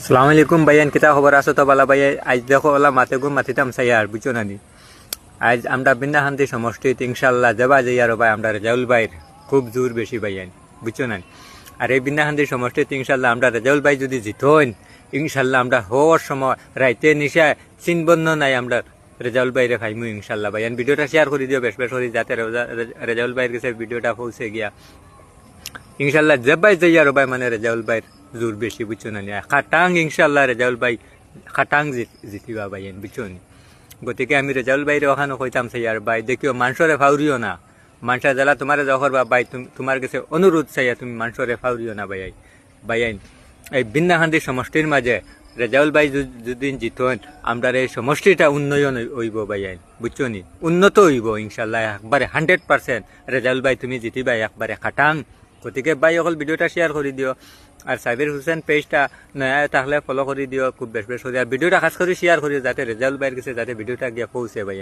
সালাম আলাইকুম ভাইয়ান, কিতা খবর আছো তো বালা ভাইয়া? আজ দেখো ওলা মাতে গুম মাতিতাম চাই আর বুঝছো নানি। আজ আমরা বিন্দাখান্তি সমষ্টিত ইনশাল্লাহ যাবা যাই আর ভাই আমরা রেজাউল ভাইয়ের খুব জোর বেশি ভাইয়ান, বুঝছো নানি। আর এই বিন্দাখান্তি সমষ্টিত ইনশাল্লাহ আমরা রেজাউল ভাই যদি জিতন, ইনশাল্লাহ আমরা হওয়ার সময় রাইতে নিশা চিনবন্ধ নাই আমরা রেজাউল ভাইরে খাইমু ইনশাল্লাহ ভাইয়ান। ভিডিওটা শেয়ার করে দিও বেশ বেশ করে, যাতে রেজাউল ভাইয়ের কাছে ভিডিওটা পৌঁছে গিয়া ইনশাল্লাহ যাবাই যাই আর ভাই মানে রেজাউল ভাইয়ের জোর বেশি, বুঝছো না। খাটাং ইনশাল্লাহ রেজাউল ভাই খাটাং জিতিবা ভাইয়েন, বুঝছো নি। গতিকে আমি রেজাউল ভাইরে ওখানে কইতাম চাই আর ভাই দেখিও মানুষরে ফাউরিও না, মানুষের জ্বালা তোমার যখন বা ভাই তোমার কাছে অনুরোধ চাইয়া তুমি মানুষরে ফাউরিও না ভাইয়াইন। এই বিন্দাখান্দি সমষ্টির মাঝে রেজাউল ভাই যদি জিতন, আমরা এই সমষ্টিটা উন্নয়ন হইব ভাইয়াইন, বুঝছো নি। উন্নত হইব ইনশাল্লাহ একবারে 100%। রেজাউল ভাই তুমি জিতিবা একবারে খাটাং। গতিকে ভাই অকল ভিডিওটা শেয়ার করে দিও, আর সাবির হোসেন পেজটা নয়া থাকলে ফলো করে দিও খুব বেশ বেশ করে, আর ভিডিওটা খাস করে শেয়ার করিও যাতে রেজাউল ভাইয়ের কাছে যাতে ভিডিওটা গিয়ে পৌঁছে ভাই।